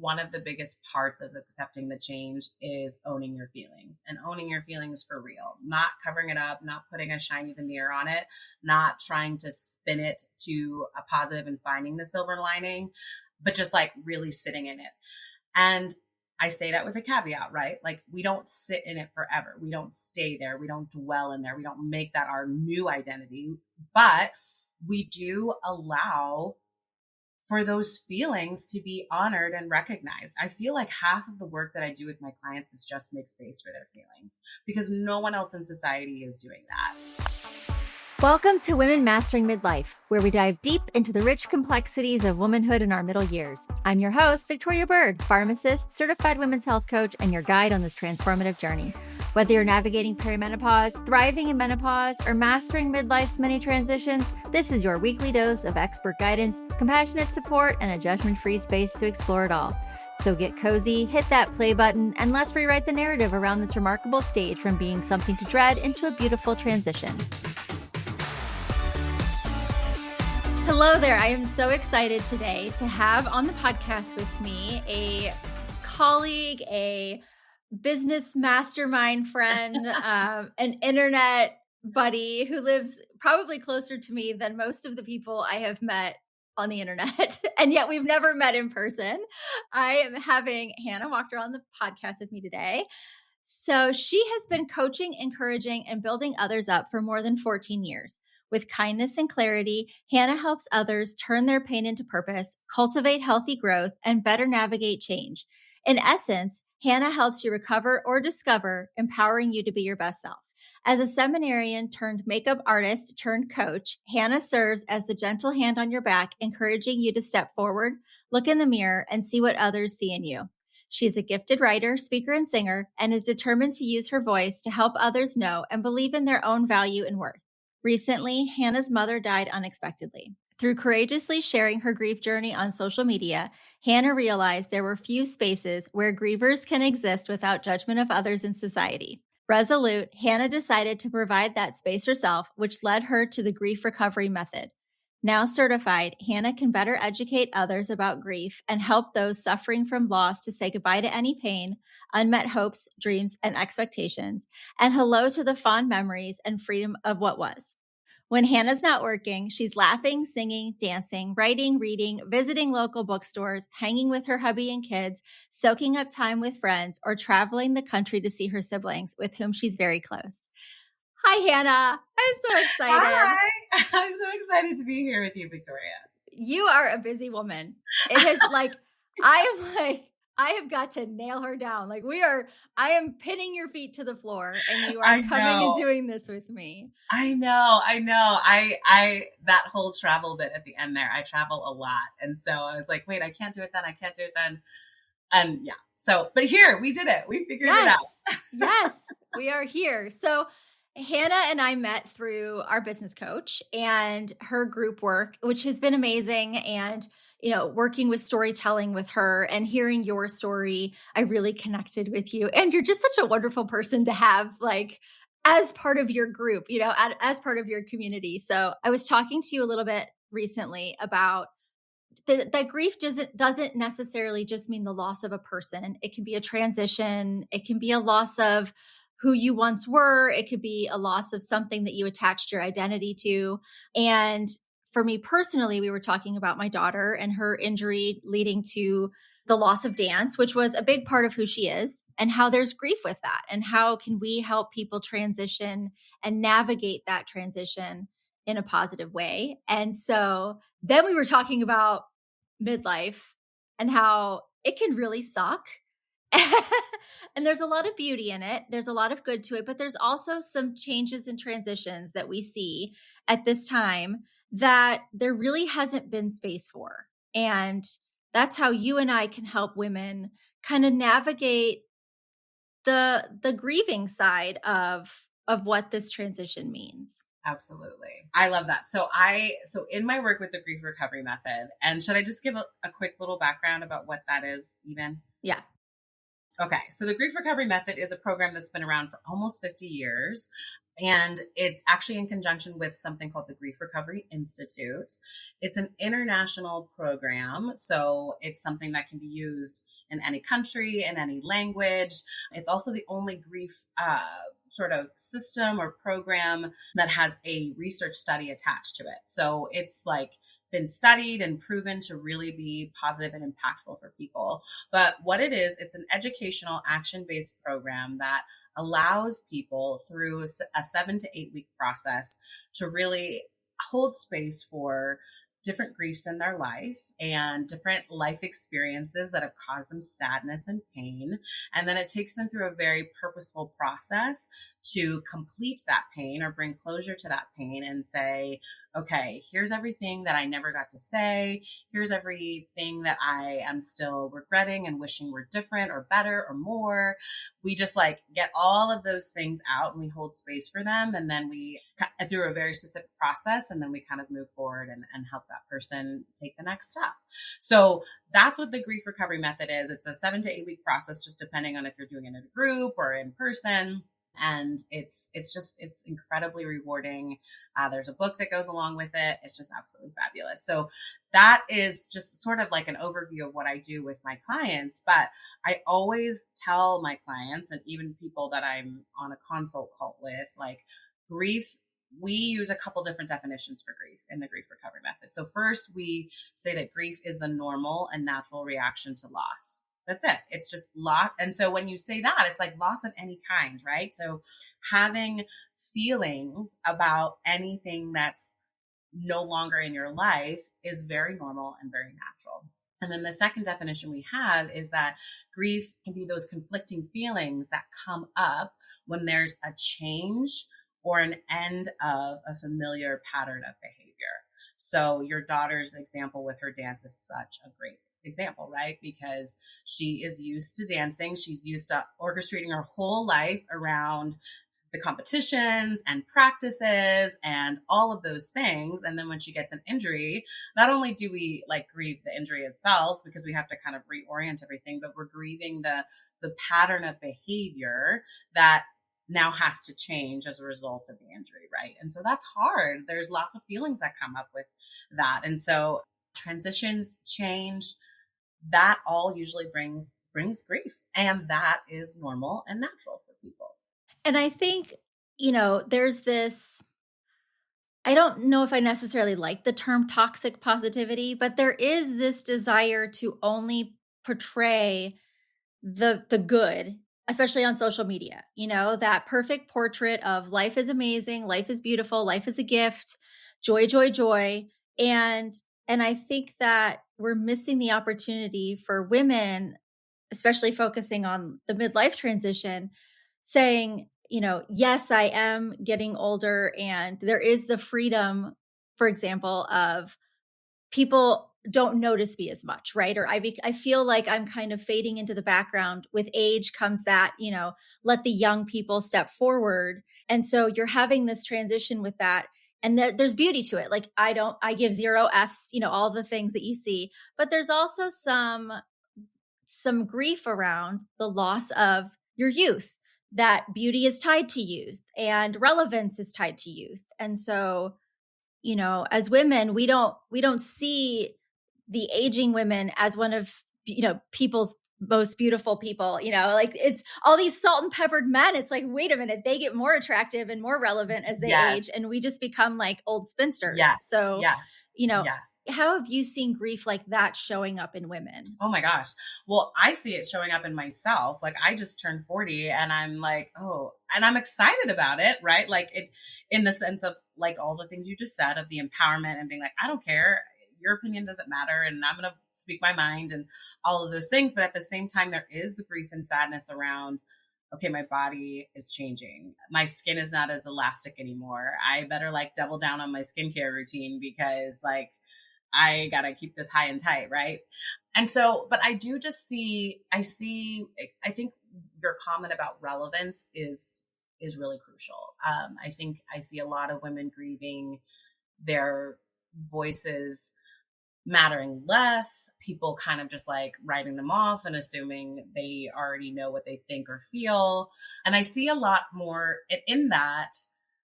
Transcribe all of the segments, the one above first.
One of the biggest parts of accepting the change is owning your feelings and owning your feelings for real, not covering it up, not putting a shiny veneer on it, not trying to spin it to a positive and finding the silver lining, but just like really sitting in it. And I say that with a caveat, right? Like we don't sit in it forever. We don't stay there. We don't dwell in there. We don't make that our new identity, but we do allow for those feelings to be honored and recognized. I feel like half of the work that I do with my clients is just make space for their feelings because no one else in society is doing that. Welcome to Women Mastering Midlife, where we dive deep into the rich complexities of womanhood in our middle years. I'm your host, Victoria Bird, pharmacist, certified women's health coach, and your guide on this transformative journey. Whether you're navigating perimenopause, thriving in menopause, or mastering midlife's many transitions, this is your weekly dose of expert guidance, compassionate support, and a judgment-free space to explore it all. So get cozy, hit that play button, and let's rewrite the narrative around this remarkable stage from being something to dread into a beautiful transition. Hello there. I am so excited today to have on the podcast with me a colleague, a business mastermind friend, an internet buddy who lives probably closer to me than most of the people I have met on the internet, and yet we've never met in person. I am having Hannah Wachter on the podcast with me today. So she has been coaching, encouraging, and building others up for more than 14 years. With kindness and clarity, Hannah helps others turn their pain into purpose, cultivate healthy growth, and better navigate change. In essence, Hannah helps you recover or discover, empowering you to be your best self. As a seminarian turned makeup artist turned coach, Hannah serves as the gentle hand on your back, encouraging you to step forward, look in the mirror, and see what others see in you. She is a gifted writer, speaker, and singer, and is determined to use her voice to help others know and believe in their own value and worth. Recently, Hannah's mother died unexpectedly. Through courageously sharing her grief journey on social media, Hannah realized there were few spaces where grievers can exist without judgment of others in society. Resolute, Hannah decided to provide that space herself, which led her to the grief recovery method. Now certified, Hannah can better educate others about grief and help those suffering from loss to say goodbye to any pain, unmet hopes, dreams, and expectations, and hello to the fond memories and freedom of what was. When Hannah's not working, she's laughing, singing, dancing, writing, reading, visiting local bookstores, hanging with her hubby and kids, soaking up time with friends, or traveling the country to see her siblings, with whom she's very close. Hi, Hannah. I'm so excited. Hi. I'm so excited to be here with you, Victoria. You are a busy woman. It is I have got to nail her down. I am pinning your feet to the floor and you are coming and doing this with me. I know. I that whole travel bit at the end there, I travel a lot. And so I was like, wait, I can't do it then. And yeah. So, but here, we did it. We figured it out. Yes, we are here. So Hannah and I met through our business coach and her group work, which has been amazing. And, working with storytelling with her and hearing your story, I really connected with you. And you're just such a wonderful person to have as part of your group, as part of your community. So I was talking to you a little bit recently about that grief doesn't necessarily just mean the loss of a person. It can be a transition. It can be a loss of who you once were. It could be a loss of something that you attached your identity to. And for me personally, we were talking about my daughter and her injury leading to the loss of dance, which was a big part of who she is, and how there's grief with that. And how can we help people transition and navigate that transition in a positive way? And so then we were talking about midlife and how it can really suck. And there's a lot of beauty in it. There's a lot of good to it, but there's also some changes and transitions that we see at this time that there really hasn't been space for. And that's how you and I can help women kind of navigate the grieving side of what this transition means. Absolutely. I love that. So in my work with the grief recovery method, and should I just give a quick little background about what that is even? Yeah. Okay. So the grief recovery method is a program that's been around for almost 50 years. And it's actually in conjunction with something called the Grief Recovery Institute. It's an international program. So it's something that can be used in any country, in any language. It's also the only grief sort of system or program that has a research study attached to it. So it's like been studied and proven to really be positive and impactful for people. But what it is, it's an educational action-based program that allows people through a 7 to 8 week process to really hold space for different griefs in their life and different life experiences that have caused them sadness and pain. And then it takes them through a very purposeful process to complete that pain or bring closure to that pain and say, okay, here's everything that I never got to say. Here's everything that I am still regretting and wishing were different or better or more. We just like get all of those things out and we hold space for them. And then we, through a very specific process, and then we kind of move forward and help that person take the next step. So that's what the grief recovery method is. It's a 7 to 8 week process, just depending on if you're doing it in a group or in person. And it's incredibly rewarding. There's a book that goes along with it. It's just absolutely fabulous. So that is just sort of like an overview of what I do with my clients. But I always tell my clients and even people that I'm on a consult call with, like grief, we use a couple different definitions for grief in the grief recovery method. So first, we say that grief is the normal and natural reaction to loss. That's it. It's just loss. And so when you say that, it's like loss of any kind, right? So having feelings about anything that's no longer in your life is very normal and very natural. And then the second definition we have is that grief can be those conflicting feelings that come up when there's a change or an end of a familiar pattern of behavior. So your daughter's example with her dance is such a great example, right? Because she is used to dancing. She's used to orchestrating her whole life around the competitions and practices and all of those things. And then when she gets an injury, not only do we like grieve the injury itself because we have to kind of reorient everything, but we're grieving the pattern of behavior that now has to change as a result of the injury, right? And so that's hard. There's lots of feelings that come up with that. And so transitions, change, that all usually brings grief. And that is normal and natural for people. And I think, there's this, I don't know if I necessarily like the term toxic positivity, but there is this desire to only portray the good, especially on social media, that perfect portrait of life is amazing, life is beautiful, life is a gift, joy, joy, joy. And I think that we're missing the opportunity for women, especially focusing on the midlife transition, saying, yes, I am getting older and there is the freedom, for example, of people don't notice me as much, right? Or I feel like I'm kind of fading into the background. With age comes that, let the young people step forward. And so you're having this transition with that. And there's beauty to it. Like I give 0 Fs, all the things that you see, but there's also some grief around the loss of your youth, that beauty is tied to youth and relevance is tied to youth. And so, as women, we don't see the aging women as one of, people's most beautiful people, like it's all these salt and peppered men. It's like, wait a minute, they get more attractive and more relevant as they age, and we just become like old spinsters. Yes. So, yes. Yes. How have you seen grief like that showing up in women? Oh my gosh. Well, I see it showing up in myself. Like I just turned 40 and I'm like, oh, and I'm excited about it, right? Like it, in the sense of like all the things you just said of the empowerment and being like, I don't care. Your opinion doesn't matter. And I'm going to speak my mind and all of those things. But at the same time, there is the grief and sadness around, okay, my body is changing. My skin is not as elastic anymore. I better like double down on my skincare routine because like I got to keep this high and tight. Right. And so, but I do just I think your comment about relevance is really crucial. I think I see a lot of women grieving their voices mattering less, people kind of just like writing them off and assuming they already know what they think or feel. And I see a lot more in that.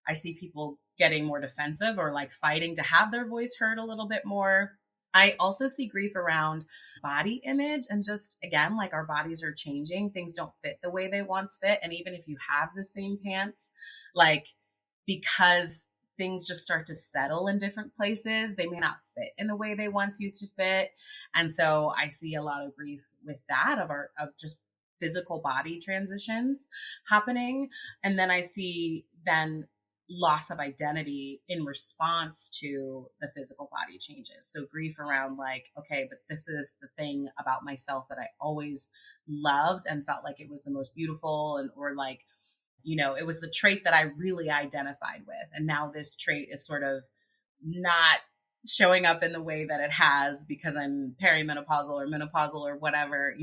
I see people getting more defensive or like fighting to have their voice heard a little bit more. I also see grief around body image and just again, like our bodies are changing. Things don't fit the way they once fit. And even if you have the same pants, like because things just start to settle in different places, they may not fit in the way they once used to fit. And so I see a lot of grief with that of just physical body transitions happening. And then I see then loss of identity in response to the physical body changes. So grief around like, okay, but this is the thing about myself that I always loved and felt like it was the most beautiful and or like, it was the trait that I really identified with. And now this trait is sort of not showing up in the way that it has because I'm perimenopausal or menopausal or whatever,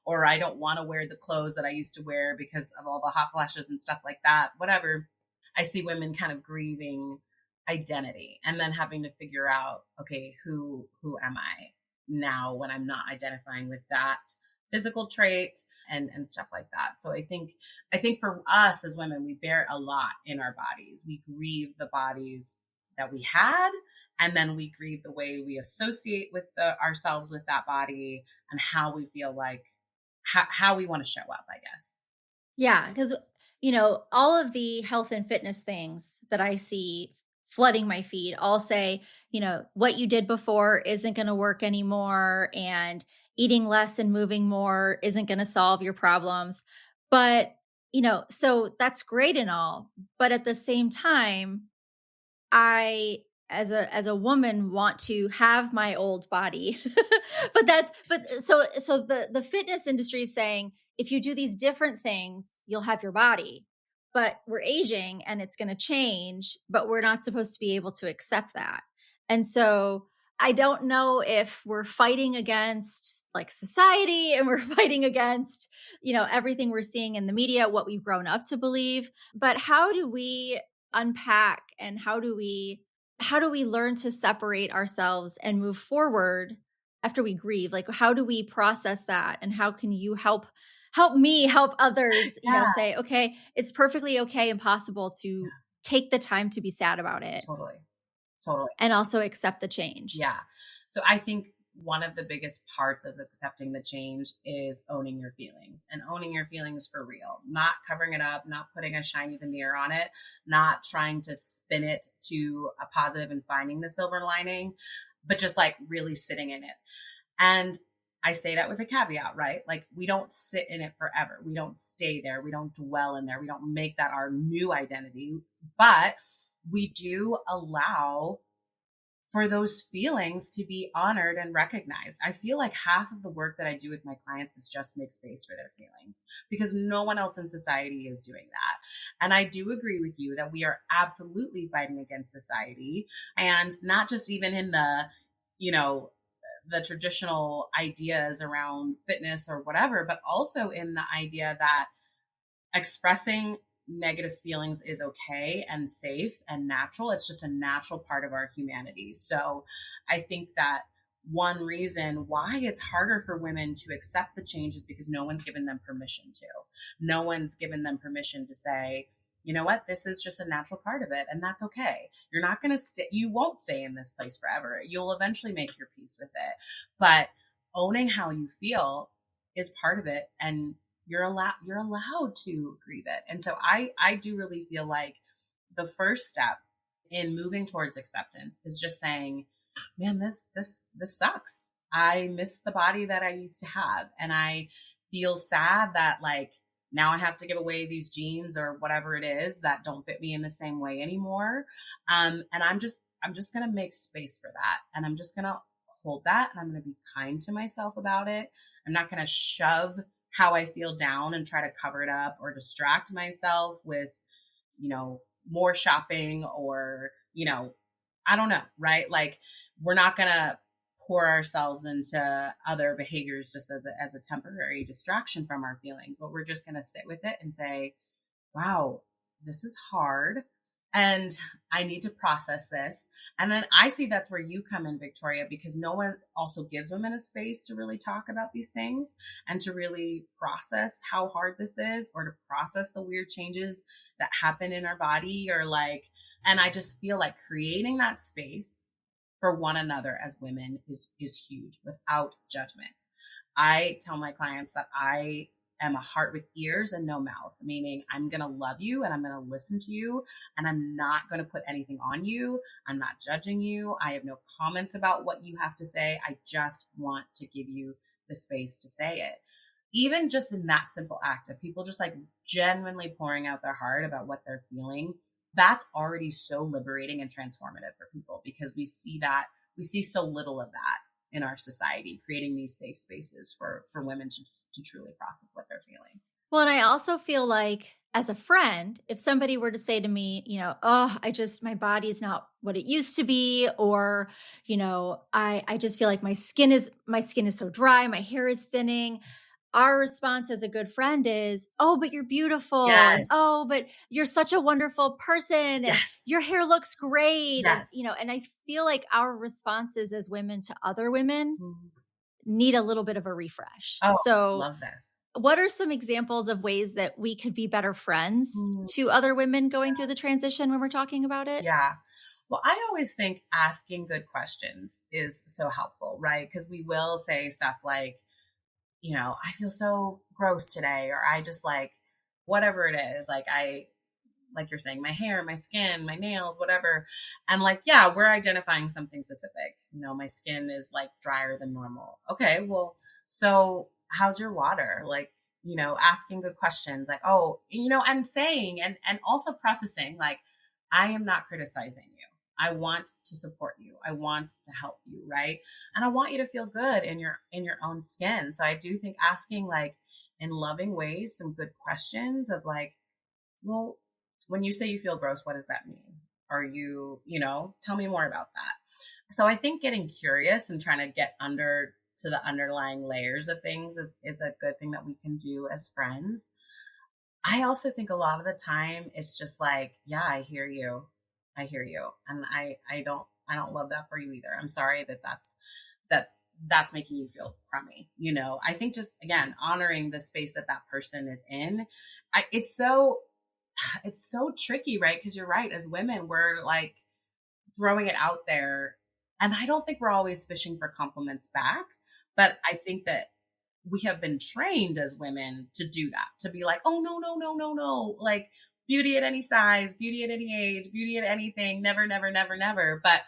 or I don't want to wear the clothes that I used to wear because of all the hot flashes and stuff like that, whatever. I see women kind of grieving identity and then having to figure out, okay, who am I now when I'm not identifying with that physical trait and stuff like that. So I think for us as women, we bear a lot in our bodies. We grieve the bodies that we had, and then we grieve the way we associate with ourselves with that body and how we feel like how we want to show up, I guess. Yeah, because all of the health and fitness things that I see flooding my feed all say, what you did before isn't going to work anymore, and eating less and moving more isn't going to solve your problems. But, so that's great and all. But at the same time, I as a woman want to have my old body. So the fitness industry is saying if you do these different things, you'll have your body. But we're aging and it's going to change, but we're not supposed to be able to accept that. And so I don't know if we're fighting against like society and we're fighting against, everything we're seeing in the media, what we've grown up to believe, but how do we unpack and how do we learn to separate ourselves and move forward after we grieve? Like, how do we process that, and how can you help me help others, Yeah, say, okay, it's perfectly okay and possible to take the time to be sad about it totally. and also accept the change. Yeah. So I think one of the biggest parts of accepting the change is owning your feelings and owning your feelings for real, not covering it up, not putting a shiny veneer on it, not trying to spin it to a positive and finding the silver lining, but just like really sitting in it. And I say that with a caveat, right? Like we don't sit in it forever. We don't stay there. We don't dwell in there. We don't make that our new identity, but we do allow for those feelings to be honored and recognized. I feel like half of the work that I do with my clients is just make space for their feelings because no one else in society is doing that. And I do agree with you that we are absolutely fighting against society, and not just even in the traditional ideas around fitness or whatever, but also in the idea that expressing negative feelings is okay and safe and natural. It's just a natural part of our humanity. So I think that one reason why it's harder for women to accept the change is because no one's given them permission to. No one's given them permission to say, you know what, this is just a natural part of it. And that's okay. You're not going to you won't stay in this place forever. You'll eventually make your peace with it. But owning how you feel is part of it. And you're allowed to grieve it. And so I do really feel like the first step in moving towards acceptance is just saying, man, this sucks. I miss the body that I used to have, and I feel sad that like now I have to give away these jeans or whatever it is that don't fit me in the same way anymore. And I'm just gonna make space for that, and I'm just gonna hold that, and I'm gonna be kind to myself about it. I'm not gonna shove how I feel down and try to cover it up or distract myself with, more shopping or, I don't know, right? Like we're not going to pour ourselves into other behaviors just as a temporary distraction from our feelings, but we're just going to sit with it and say, wow, this is hard and I need to process this. And then I see that's where you come in, Victoria, because no one also gives women a space to really talk about these things and to really process how hard this is, or to process the weird changes that happen in our body, or like, and I just feel like creating that space for one another as women is huge, without judgment. I tell my clients that I am a heart with ears and no mouth, meaning I'm going to love you and I'm going to listen to you and I'm not going to put anything on you. I'm not judging you. I have no comments about what you have to say. I just want to give you the space to say it. Even just in that simple act of people just like genuinely pouring out their heart about what they're feeling, that's already so liberating and transformative for people, because we see so little of that in our society, creating these safe spaces for women to truly process what they're feeling. Well, and I also feel like as a friend, if somebody were to say to me, oh, my body's not what it used to be, or, I just feel like my skin is so dry, my hair is thinning. Our response as a good friend is, oh, but you're beautiful. And Yes. oh, but you're such a wonderful person. And Yes. your hair looks great. Yes. And I feel like our responses as women to other women Mm-hmm. need a little bit of a refresh. Oh, So love this. what are some examples of ways that we could be better friends Mm-hmm. to other women going through the transition when we're talking about it? Yeah. Well, I always think asking good questions is so helpful, right? Because we will say stuff like, I feel so gross today, or I just like, whatever it is, like you're saying, my hair, my skin, my nails, whatever. And like, yeah, we're identifying something specific. My skin is like drier than normal. Okay, well, so how's your water? Like, asking good questions like, oh, and saying, and also prefacing like, I am not criticizing you. I want to support you. I want to help you, right? And I want you to feel good in your own skin. So I do think asking like in loving ways some good questions of like, well, when you say you feel gross, what does that mean? Are you, tell me more about that. So I think getting curious and trying to get under to the underlying layers of things is a good thing that we can do as friends. I also think a lot of the time it's just like, yeah, I hear you. And I don't love that for you either. I'm sorry that's making you feel crummy. I think just, again, honoring the space that person is in. It's so tricky, right? Because you're right. As women, we're like throwing it out there. And I don't think we're always fishing for compliments back. But I think that we have been trained as women to do that, to be like, oh, no, no, no, no, no. Like beauty at any size, beauty at any age, beauty at anything, never, never, never, never. But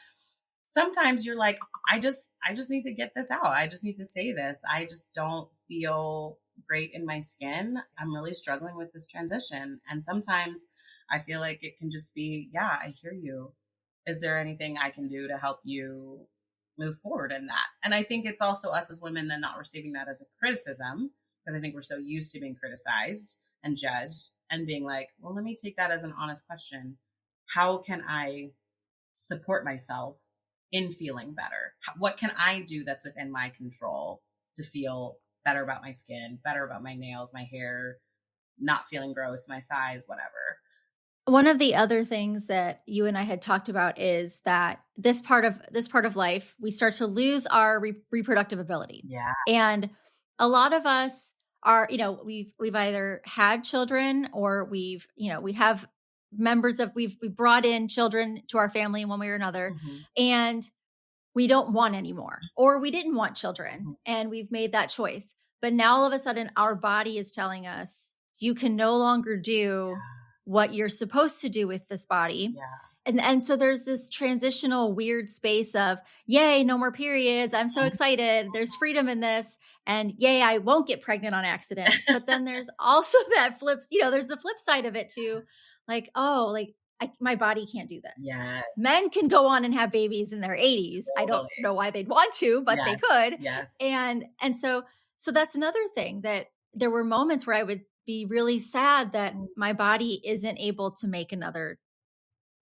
sometimes you're like, I just need to get this out. I just need to say this. I just don't feel great in my skin. I'm really struggling with this transition. And sometimes I feel like it can just be, yeah, I hear you. Is there anything I can do to help you move forward in that? And I think it's also us as women then not receiving that as a criticism, because I think we're so used to being criticized and judged, and being like, well, let me take that as an honest question. How can I support myself in feeling better? What can I do that's within my control to feel better about my skin, better about my nails, my hair, not feeling gross, my size, whatever. One of the other things that you and I had talked about is that this part of life, we start to lose our reproductive ability. Yeah. And a lot of us are, we've either had children, or we have we've brought in children to our family in one way or another. Mm-hmm. And we don't want anymore, or we didn't want children, Mm-hmm. and we've made that choice. But now all of a sudden our body is telling us, you can no longer do what you're supposed to do with this body. Yeah. And so there's this transitional weird space of, yay, no more periods. I'm so excited. There's freedom in this. And yay, I won't get pregnant on accident. But then there's also that there's the flip side of it too. Like, oh, like my body can't do this. Yes. Men can go on and have babies in their 80s. Totally. I don't know why they'd want to, but they could. Yes. And so that's another thing, that there were moments where I would be really sad that my body isn't able to make another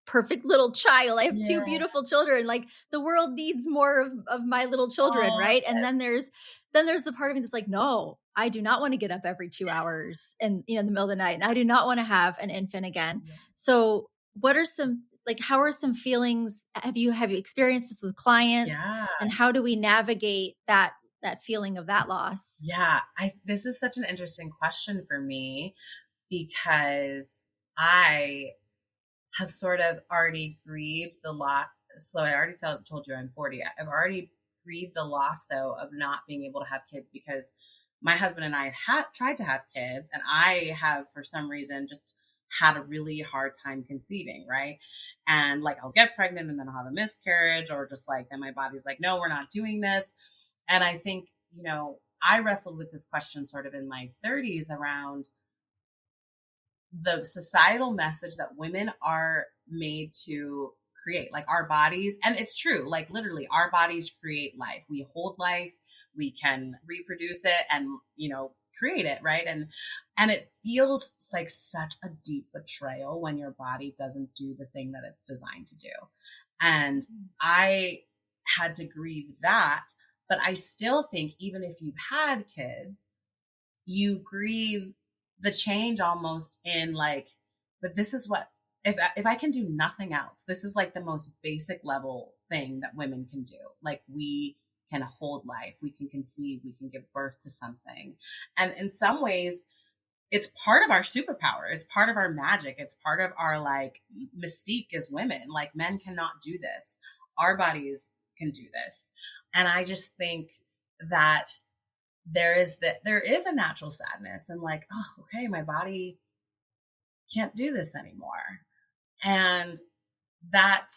perfect little child. I have two beautiful children. Like, the world needs more of my little children, right? And then there's the part of me that's like, no, I do not want to get up every 2 hours in the middle of the night. And I do not want to have an infant again. Yeah. So what are some, like, how are some feelings? Have you experienced this with clients? Yeah. And how do we navigate that feeling of that loss? Yeah, this is such an interesting question for me, because I have sort of already grieved the so I already told you I'm 40. I've already grieved the loss though of not being able to have kids, because my husband and I had tried to have kids, and I have for some reason just had a really hard time conceiving, right? And like I'll get pregnant and then I'll have a miscarriage, or just like then my body's like, no, we're not doing this. And I think, I wrestled with this question sort of in my 30s around the societal message that women are made to create, like our bodies. And it's true, like literally our bodies create life. We hold life, we can reproduce it and, create it, right? And it feels like such a deep betrayal when your body doesn't do the thing that it's designed to do. And I had to grieve that, but I still think even if you've had kids, you grieve the change almost in like, but this is what, if I can do nothing else, this is like the most basic level thing that women can do. Like we can hold life, we can conceive, we can give birth to something. And in some ways, it's part of our superpower. It's part of our magic. It's part of our like mystique as women. Like men cannot do this. Our bodies can do this. And I just think that there is a natural sadness and like, oh, okay, my body can't do this anymore. And that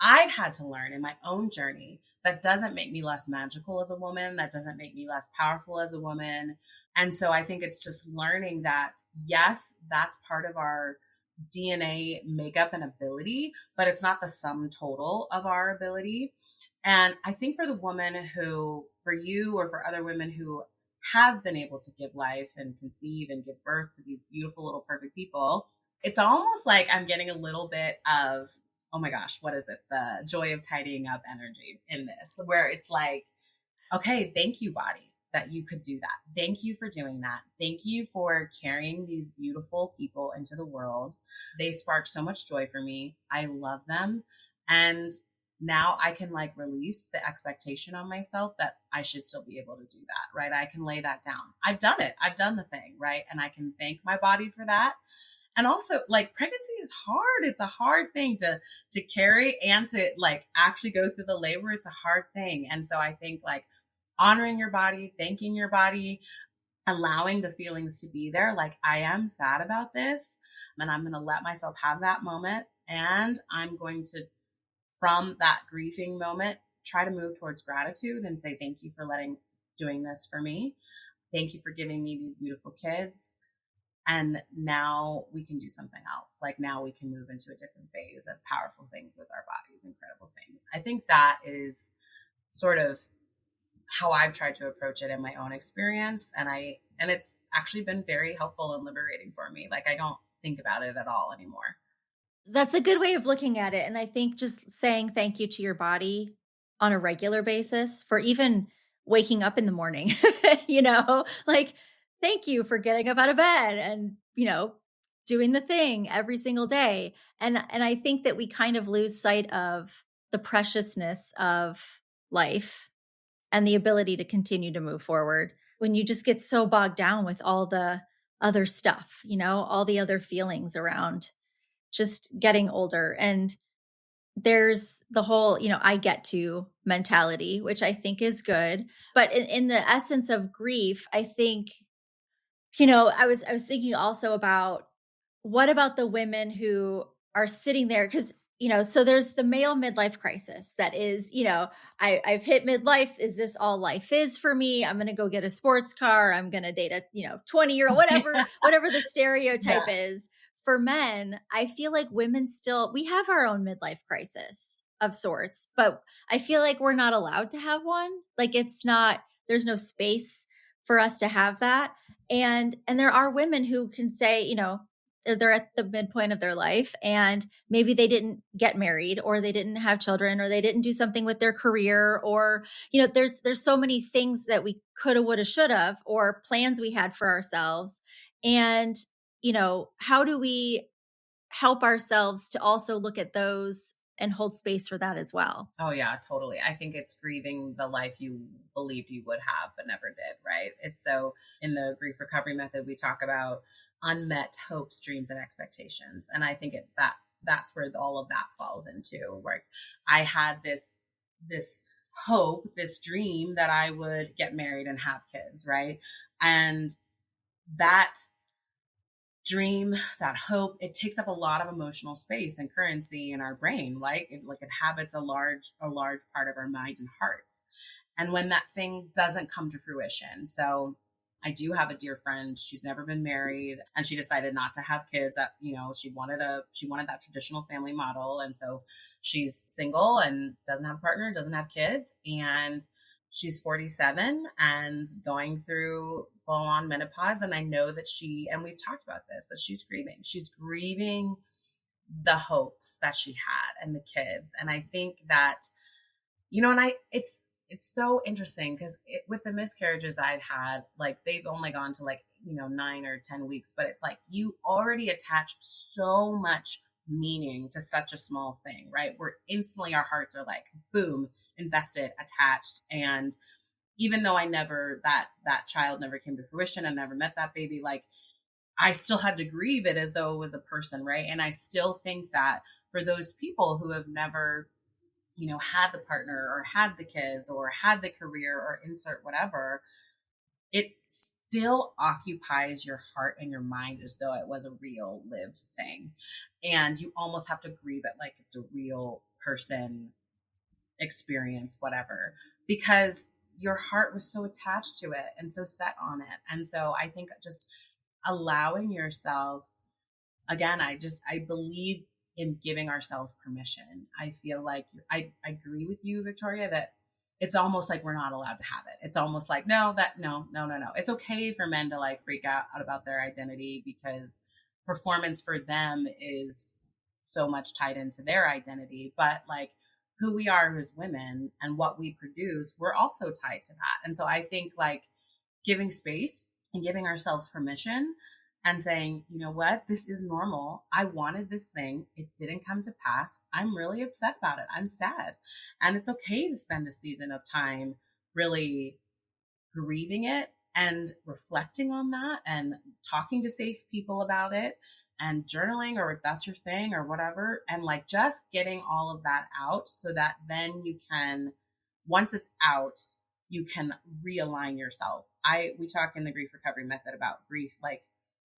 I've had to learn in my own journey, that doesn't make me less magical as a woman. That doesn't make me less powerful as a woman. And so I think it's just learning that, yes, that's part of our DNA makeup and ability, but it's not the sum total of our ability. And I think for the woman who, for you or for other women who have been able to give life and conceive and give birth to these beautiful little perfect people, it's almost like I'm getting a little bit of, oh my gosh, what is it? The joy of tidying up energy in this, where it's like, okay, thank you, body, that you could do that. Thank you for doing that. Thank you for carrying these beautiful people into the world. They spark so much joy for me. I love them. And now I can like release the expectation on myself that I should still be able to do that, right? I can lay that down. I've done it. I've done the thing, right? And I can thank my body for that. And also like pregnancy is hard. It's a hard thing to carry and to like actually go through the labor. It's a hard thing. And so I think like honoring your body, thanking your body, allowing the feelings to be there. Like I am sad about this and I'm going to let myself have that moment. And I'm going to, from that grieving moment, try to move towards gratitude and say, thank you for doing this for me. Thank you for giving me these beautiful kids. And now we can do something else. Like now we can move into a different phase of powerful things with our bodies, incredible things. I think that is sort of how I've tried to approach it in my own experience. And it's actually been very helpful and liberating for me. Like I don't think about it at all anymore. That's a good way of looking at it. And I think just saying thank you to your body on a regular basis for even waking up in the morning, like thank you for getting up out of bed and, doing the thing every single day. And I think that we kind of lose sight of the preciousness of life and the ability to continue to move forward when you just get so bogged down with all the other stuff, all the other feelings around just getting older. And there's the whole, I get to mentality, which I think is good. But in the essence of grief, I think, I was thinking also about what about the women who are sitting there? Because, so there's the male midlife crisis that is, I've hit midlife. Is this all life is for me? I'm going to go get a sports car. I'm going to date a, 20-year-old, whatever the stereotype is. For men, I feel like women we have our own midlife crisis of sorts, but I feel like we're not allowed to have one. Like there's no space for us to have that. And there are women who can say, they're at the midpoint of their life and maybe they didn't get married or they didn't have children or they didn't do something with their career or, there's so many things that we coulda, woulda, shoulda, or plans we had for ourselves. And, how do we help ourselves to also look at those and hold space for that as well? Oh yeah, totally. I think it's grieving the life you believed you would have, but never did, right? It's so in the grief recovery method, we talk about unmet hopes, dreams, and expectations. And I think that's where all of that falls into, where I had this hope, this dream that I would get married and have kids, right? And that dream, that hope, it takes up a lot of emotional space and currency in our brain. Like it habits a large part of our mind and hearts. And when that thing doesn't come to fruition. So I do have a dear friend. She's never been married and she decided not to have kids. That, she wanted that traditional family model. And so she's single and doesn't have a partner, doesn't have kids. And she's 47 and going through full on menopause. And I know that and we've talked about this, that she's grieving. She's grieving the hopes that she had and the kids. And I think that, it's so interesting because with the miscarriages I've had, like they've only gone to 9 or 10 weeks, but it's like you already attach so much meaning to such a small thing, right? Where instantly our hearts are like, boom, invested, attached. And even though that child never came to fruition and never met that baby, like I still had to grieve it as though it was a person, right? And I still think that for those people who have never had the partner or had the kids or had the career or insert whatever, it still occupies your heart and your mind as though it was a real lived thing. And you almost have to grieve it like it's a real person experience, whatever, because your heart was so attached to it and so set on it. And so I think just allowing yourself, again, I believe in giving ourselves permission. I feel like I agree with you, Victoria, that it's almost like we're not allowed to have it. It's almost like, no. It's okay for men to like freak out about their identity because performance for them is so much tied into their identity. But like who we are as women and what we produce, we're also tied to that. And so I think like giving space and giving ourselves permission and saying, you know what, this is normal. I wanted this thing. It didn't come to pass. I'm really upset about it. I'm sad. And it's okay to spend a season of time really grieving it and reflecting on that and talking to safe people about it and journaling, or if that's your thing or whatever. And like just getting all of that out so that then you can, once it's out, you can realign yourself. We talk in the grief recovery method about grief, like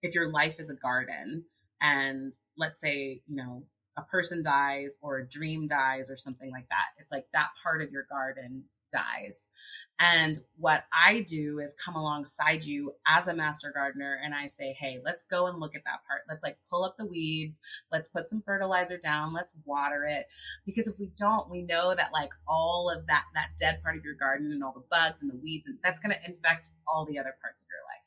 if your life is a garden and let's say, a person dies or a dream dies or something like that, it's like that part of your garden dies. And what I do is come alongside you as a master gardener and I say, hey, let's go and look at that part. Let's like pull up the weeds. Let's put some fertilizer down. Let's water it. Because if we don't, we know that like all of that dead part of your garden and all the bugs and the weeds, and that's going to infect all the other parts of your life.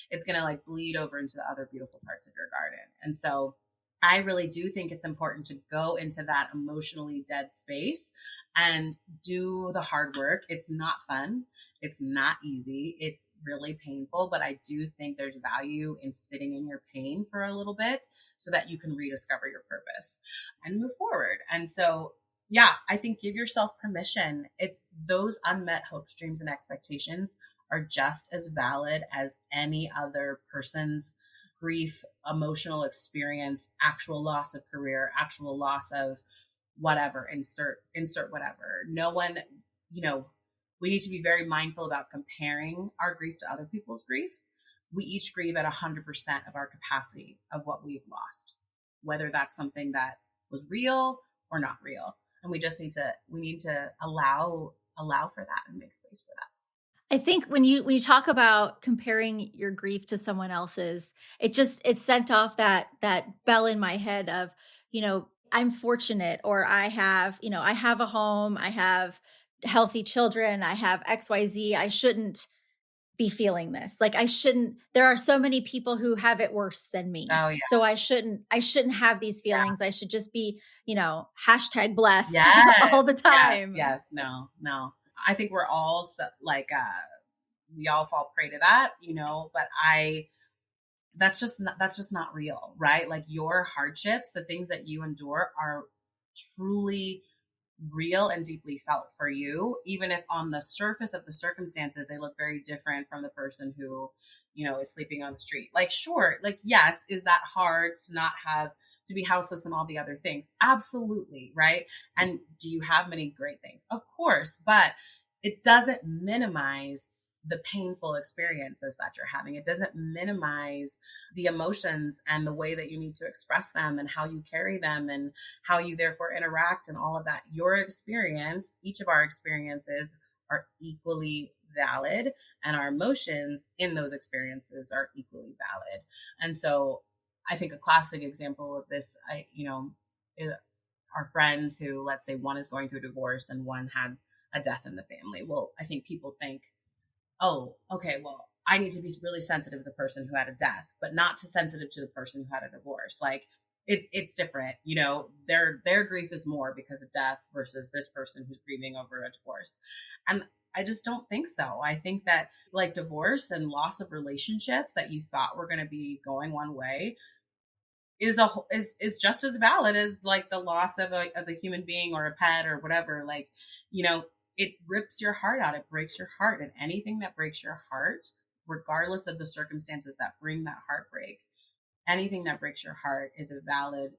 It's going to like bleed over into the other beautiful parts of your garden. And so I really do think it's important to go into that emotionally dead space and do the hard work. It's not fun. It's not easy. It's really painful, but I do think there's value in sitting in your pain for a little bit so that you can rediscover your purpose and move forward. And so, yeah, I think give yourself permission. It's those unmet hopes, dreams, and expectations are just as valid as any other person's grief, emotional experience, actual loss of career, actual loss of whatever, insert whatever. No one, we need to be very mindful about comparing our grief to other people's grief. We each grieve at 100% of our capacity of what we've lost, whether that's something that was real or not real. And we need to allow for that and make space for that. I think when you talk about comparing your grief to someone else's, it sent off that bell in my head of, I'm fortunate, or I have a home, I have healthy children, I have XYZ. I shouldn't be feeling this. Like there are so many people who have it worse than me. Oh, yeah. So I shouldn't have these feelings. Yeah. I should just be, hashtag blessed all the time. Yes. No. I think we're all we all fall prey to that, but that's just not real, right? Like your hardships, the things that you endure are truly real and deeply felt for you, even if on the surface of the circumstances, they look very different from the person who, is sleeping on the street. Like, sure. Like, yes, is that hard to not have to be houseless and all the other things? Absolutely, right? And do you have many great things? Of course, but it doesn't minimize the painful experiences that you're having. It doesn't minimize the emotions and the way that you need to express them and how you carry them and how you therefore interact and all of that. Your experience, each of our experiences are equally valid, and our emotions in those experiences are equally valid. And so I think a classic example of this, are friends who, let's say one is going through a divorce and one had a death in the family. Well, I think people think, oh, okay, well, I need to be really sensitive to the person who had a death, but not too sensitive to the person who had a divorce. Like it's different, their grief is more because of death versus this person who's grieving over a divorce. And I just don't think so. I think that like divorce and loss of relationships that you thought were going to be going one way is just as valid as like the loss of a human being or a pet or whatever. Like, it rips your heart out. It breaks your heart. And anything that breaks your heart, regardless of the circumstances that bring that heartbreak, anything that breaks your heart is a valid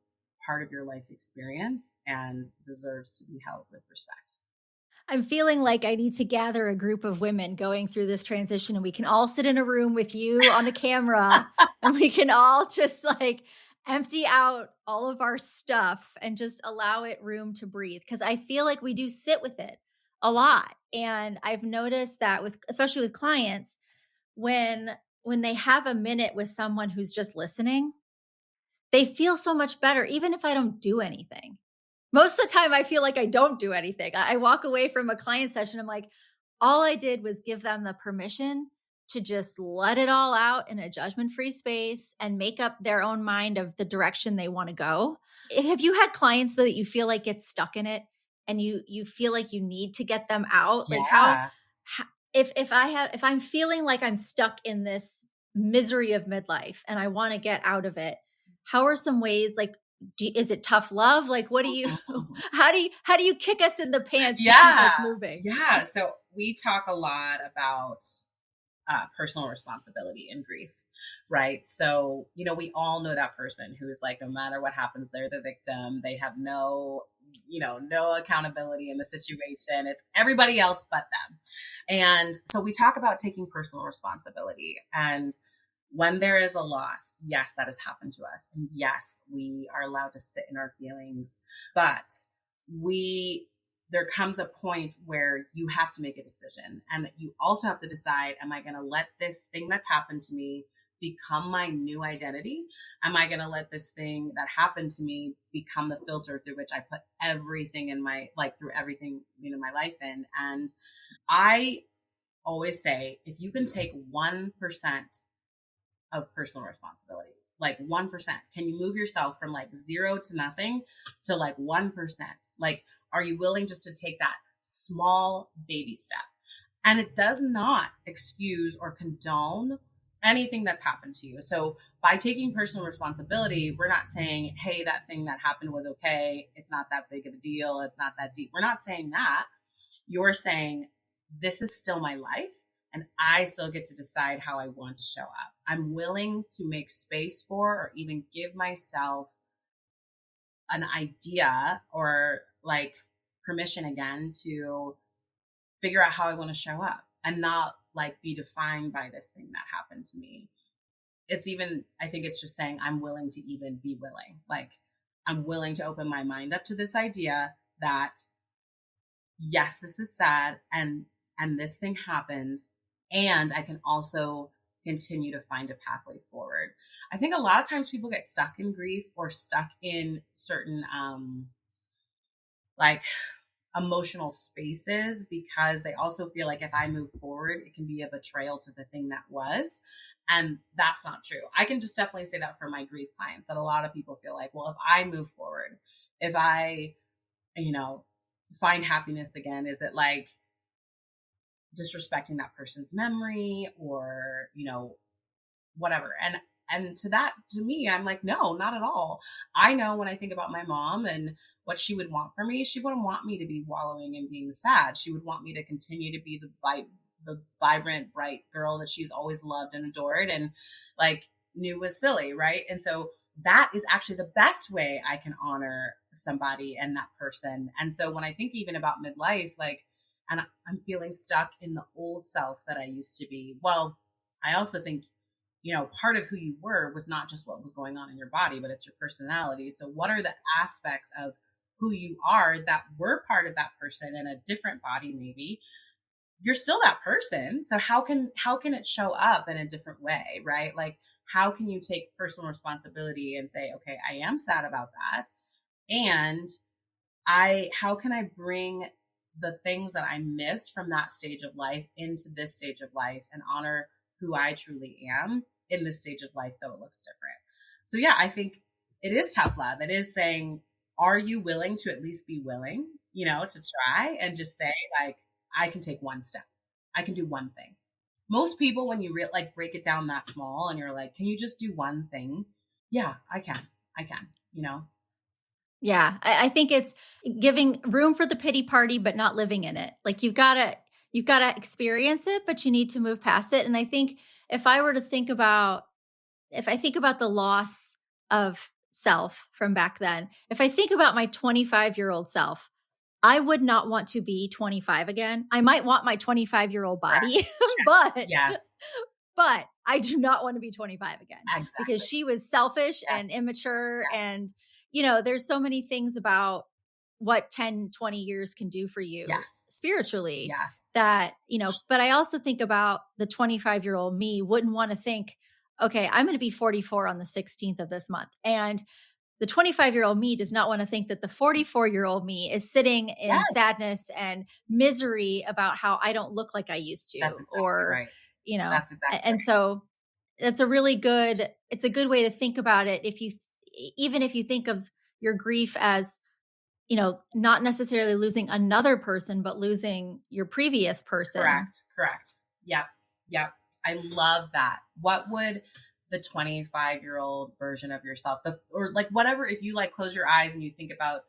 part of your life experience and deserves to be held with respect. I'm feeling like I need to gather a group of women going through this transition, and we can all sit in a room with you on a camera and we can all just like empty out all of our stuff and just allow it room to breathe. Cause I feel like we do sit with it a lot. And I've noticed that especially with clients, when they have a minute with someone who's just listening, they feel so much better, even if I don't do anything. Most of the time I feel like I don't do anything. I walk away from a client session, I'm like, all I did was give them the permission to just let it all out in a judgment-free space and make up their own mind of the direction they want to go. Have you had clients though that you feel like get stuck in it and you feel like you need to get them out? Yeah. Like if I'm feeling like I'm stuck in this misery of midlife and I want to get out of it, how are some ways, like, is it tough love? Like, what do you, how do you kick us in the pants to keep us moving? Yeah. So we talk a lot about personal responsibility in grief, right? So, we all know that person who's like, no matter what happens, they're the victim. They have no accountability in the situation. It's everybody else but them. And so we talk about taking personal responsibility. And when there is a loss, yes, that has happened to us. And yes, we are allowed to sit in our feelings, but there comes a point where you have to make a decision. And you also have to decide, am I going to let this thing that's happened to me become my new identity? Am I going to let this thing that happened to me become the filter through which I put everything in my, through everything, my life in? And I always say, if you can take 1% of personal responsibility, like 1%, can you move yourself from like 0 to nothing to like 1%? Like, are you willing just to take that small baby step? And it does not excuse or condone anything that's happened to you. So by taking personal responsibility, we're not saying, hey, that thing that happened was okay. It's not that big of a deal. It's not that deep. We're not saying that. You're saying, this is still my life and I still get to decide how I want to show up. I'm willing to make space for, or even give myself an idea or like permission again to figure out how I want to show up and not like be defined by this thing that happened to me. I think it's just saying I'm willing to even be willing. Like, I'm willing to open my mind up to this idea that yes, this is sad and this thing happened, and I can also continue to find a pathway forward. I think a lot of times people get stuck in grief or stuck in certain like emotional spaces because they also feel like if I move forward, it can be a betrayal to the thing that was. And that's not true. I can just definitely say that for my grief clients, that a lot of people feel like, well, if I move forward, if I, find happiness again, is it like disrespecting that person's memory or, whatever. And to me, I'm like, no, not at all. I know when I think about my mom and what she would want for me, she wouldn't want me to be wallowing and being sad. She would want me to continue to be the vibrant, bright girl that she's always loved and adored and like knew was silly. Right. And so that is actually the best way I can honor somebody and that person. And so when I think even about midlife, like, and I'm feeling stuck in the old self that I used to be, well, I also think, part of who you were was not just what was going on in your body, but it's your personality. So what are the aspects of who you are that were part of that person in a different body? Maybe you're still that person. So how can it show up in a different way, right? Like, how can you take personal responsibility and say, okay, I am sad about that. And how can I bring the things that I missed from that stage of life into this stage of life and honor who I truly am in this stage of life, though it looks different. So yeah, I think it is tough love. It is saying, are you willing to at least be willing, to try and just say, like, I can take one step. I can do one thing. Most people, when you break it down that small and you're like, can you just do one thing? Yeah, I can. Yeah. I think it's giving room for the pity party, but not living in it. Like you've got to experience it, but you need to move past it. And I think if I think about the loss of self from back then, if I think about my 25-year-old self, I would not want to be 25 again. I might want my 25-year-old body, but I do not want to be 25 again. Exactly. Because she was selfish and immature. Yes. And, there's so many things about what 10, 20 years can do for you spiritually that, but I also think about the 25-year-old me wouldn't want to think, okay, I'm going to be 44 on the 16th of this month. And the 25-year-old me does not want to think that the 44-year-old me is sitting in sadness and misery about how I don't look like I used to. That's exactly right. That's exactly and right. So it's a good way to think about it. Even if you think of your grief as, not necessarily losing another person, but losing your previous person. Correct. Yep. I love that. What would the 25-year-old version of yourself, or like whatever, if you like close your eyes and you think about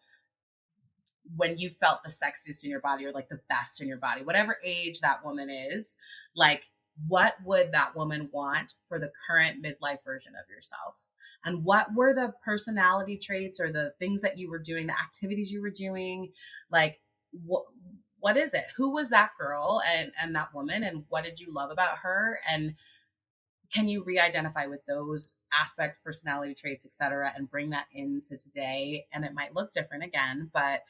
when you felt the sexiest in your body or like the best in your body, whatever age that woman is, like, what would that woman want for the current midlife version of yourself? And what were the personality traits or the things that you were doing, the activities you were doing? Like, what is it? Who was that girl and that woman? And what did you love about her? And can you re-identify with those aspects, personality traits, et cetera, and bring that into today? And it might look different again, but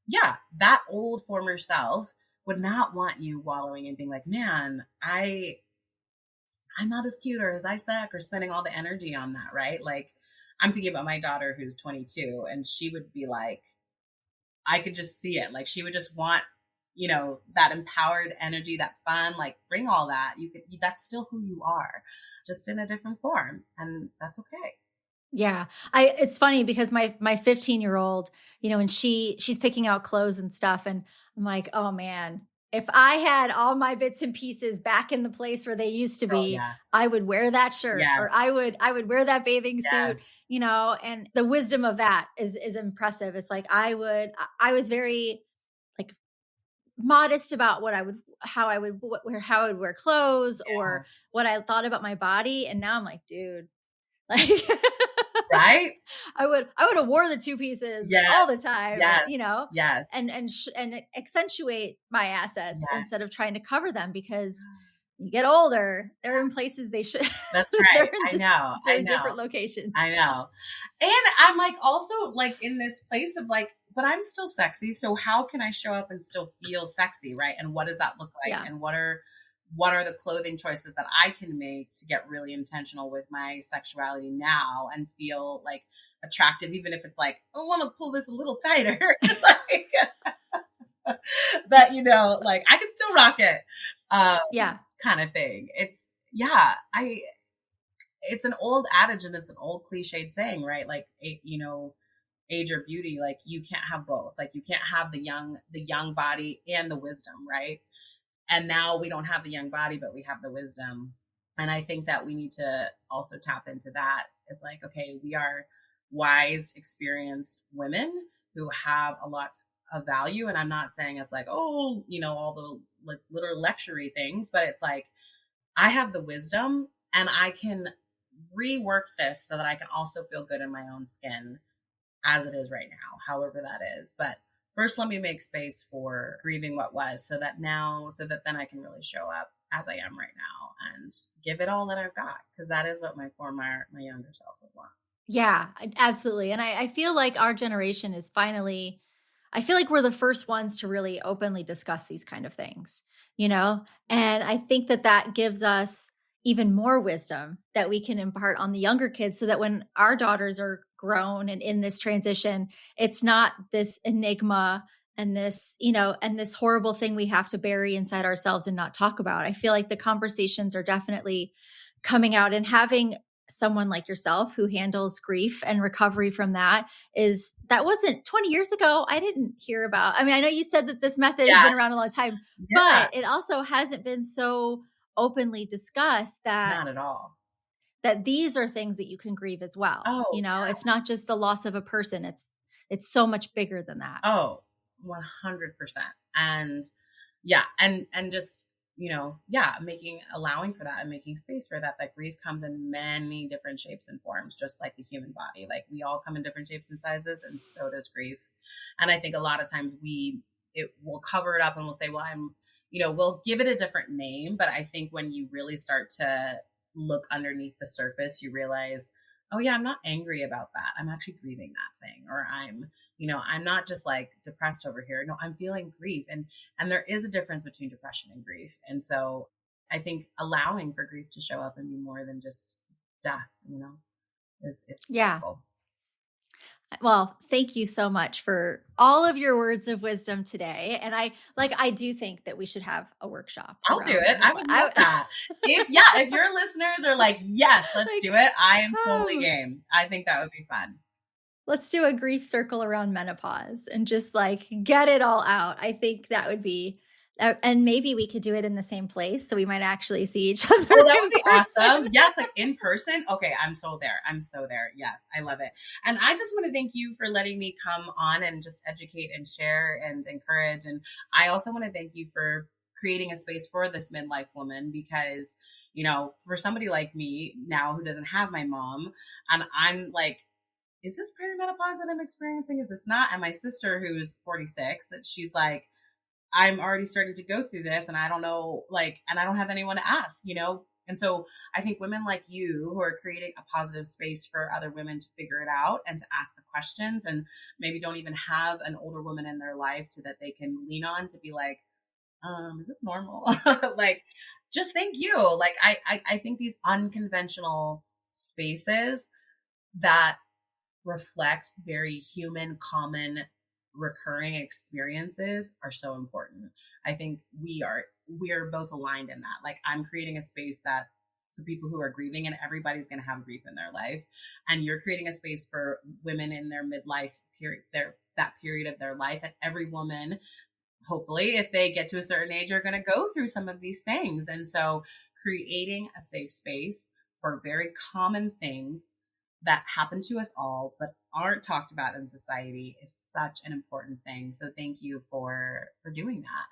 yeah, that old former self would not want you wallowing and being like, man, I'm not as cute or as I suck, or spending all the energy on that, right? Like, I'm thinking about my daughter who's 22, and she would be like, I could just see it. Like, she would just want, that empowered energy, that fun, like, bring all that. That's still who you are, just in a different form. And that's okay. Yeah. It's funny because my 15-year-old, and she's picking out clothes and stuff. And I'm like, oh man, if I had all my bits and pieces back in the place where they used to be, I would wear that shirt or I would wear that bathing suit, and the wisdom of that is impressive. It's like, I was very like modest about how I would wear clothes or what I thought about my body. And now I'm like, dude, like, right? I would have wore the two pieces all the time, and accentuate my assets instead of trying to cover them, because you get older, they're in places they should. That's right. They're in different locations. I know. And I'm like, also like in this place of like, but I'm still sexy. So how can I show up and still feel sexy? Right. And what does that look like? Yeah. And what are the clothing choices that I can make to get really intentional with my sexuality now and feel like attractive, even if it's like, I want to pull this a little tighter, like, but like I can still rock it. Kind of thing. It's an old adage and it's an old cliched saying, right? Like, age or beauty, like you can't have both. Like you can't have the young body and the wisdom, right? And now we don't have the young body, but we have the wisdom. And I think that we need to also tap into that. It's like, okay, we are wise, experienced women who have a lot of value. And I'm not saying it's like, all the like little luxury things, but it's like, I have the wisdom and I can rework this so that I can also feel good in my own skin as it is right now, however that is. But first, let me make space for grieving what was so that then I can really show up as I am right now and give it all that I've got, because that is what my younger self would want. Yeah, absolutely. And I feel like our generation is finally, I feel like we're the first ones to really openly discuss these kind of things, and I think that gives us even more wisdom that we can impart on the younger kids so that when our daughters are grown and in this transition, it's not this enigma and this, and this horrible thing we have to bury inside ourselves and not talk about. I feel like the conversations are definitely coming out, and having someone like yourself who handles grief and recovery from that wasn't 20 years ago. I didn't hear about, I mean, I know you said that this method has been around a long time, but it also hasn't been so openly discussed not at all. That these are things that you can grieve as well. It's not just the loss of a person. It's so much bigger than that. Oh, 100%. And yeah. And just, allowing for that and making space for that grief comes in many different shapes and forms, just like the human body. Like we all come in different shapes and sizes, and so does grief. And I think a lot of times we'll cover it up and we'll say, well, we'll give it a different name. But I think when you really start to look underneath the surface, you realize, oh yeah, I'm not angry about that. I'm actually grieving that thing. Or I'm not just like depressed over here. No, I'm feeling grief. And there is a difference between depression and grief. And so I think allowing for grief to show up and be more than just death, is beautiful. Well, thank you so much for all of your words of wisdom today. And I do think that we should have a workshop. I'll do it. I would love that. If your listeners are like, yes, let's do it, I am totally game. I think that would be fun. Let's do a grief circle around menopause and just get it all out. I think that would be, and maybe we could do it in the same place, so we might actually see each other. Oh, that would be awesome. Yes, in person. Okay, I'm so there. Yes, I love it. And I just want to thank you for letting me come on and just educate and share and encourage. And I also want to thank you for creating a space for this midlife woman, because, for somebody like me now who doesn't have my mom, and I'm like, is this perimenopause that I'm experiencing? Is this not? And my sister, who's 46, that she's like, I'm already starting to go through this and I don't know, and I don't have anyone to ask, And so I think women like you who are creating a positive space for other women to figure it out and to ask the questions, and maybe don't even have an older woman in their life that they can lean on to be like, is this normal? Just thank you. I think these unconventional spaces that reflect very human, common, recurring experiences are so important. I think we are both aligned in that. I'm creating a space that for people who are grieving, and everybody's going to have grief in their life, and you're creating a space for women in their midlife period, that period of their life. And every woman, hopefully, if they get to a certain age, are going to go through some of these things. And so creating a safe space for very common things that happen to us all, but aren't talked about in society, is such an important thing. So thank you for doing that.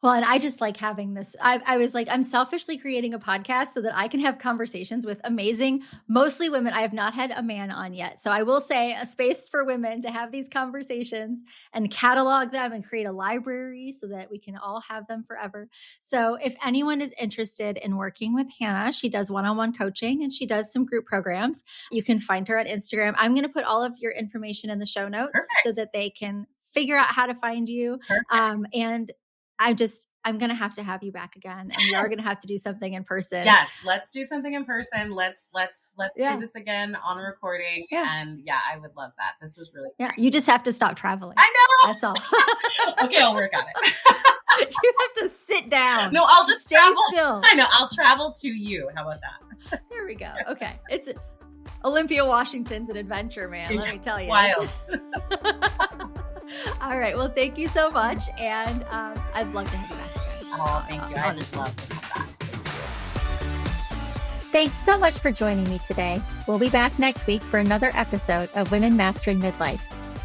Well, and I just like having this. I was like, I'm selfishly creating a podcast so that I can have conversations with amazing, mostly women. I have not had a man on yet. So I will say a space for women to have these conversations and catalog them and create a library so that we can all have them forever. So if anyone is interested in working with Hannah, she does one-on-one coaching and she does some group programs. You can find her on Instagram. I'm going to put all of your information in the show notes. Perfect. So that they can figure out how to find you. And I'm going to have you back again, and we are going to have to do something in person. Yes. Let's do something in person. Let's do this again on a recording. Yeah. And I would love that. This was really great. You just have to stop traveling. I know. That's all. Okay. I'll work on it. You have to sit down. No, I'll just stay still. I know. I'll travel to you. How about that? There we go. Okay. It's Olympia, Washington's an adventure, man. Let me tell you. Wild. All right. Well, thank you so much. And I'd love to have you back again. Oh, thank you. I just love to have that. Thanks so much for joining me today. We'll be back next week for another episode of Women Mastering Midlife.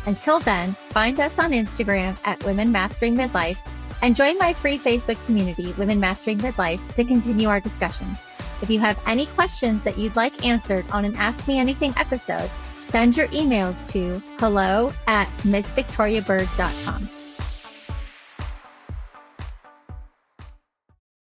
Until then, find us on Instagram at Women Mastering Midlife and join my free Facebook community, Women Mastering Midlife, to continue our discussions. If you have any questions that you'd like answered on an Ask Me Anything episode, send your emails to hello@missvictoriaberg.com.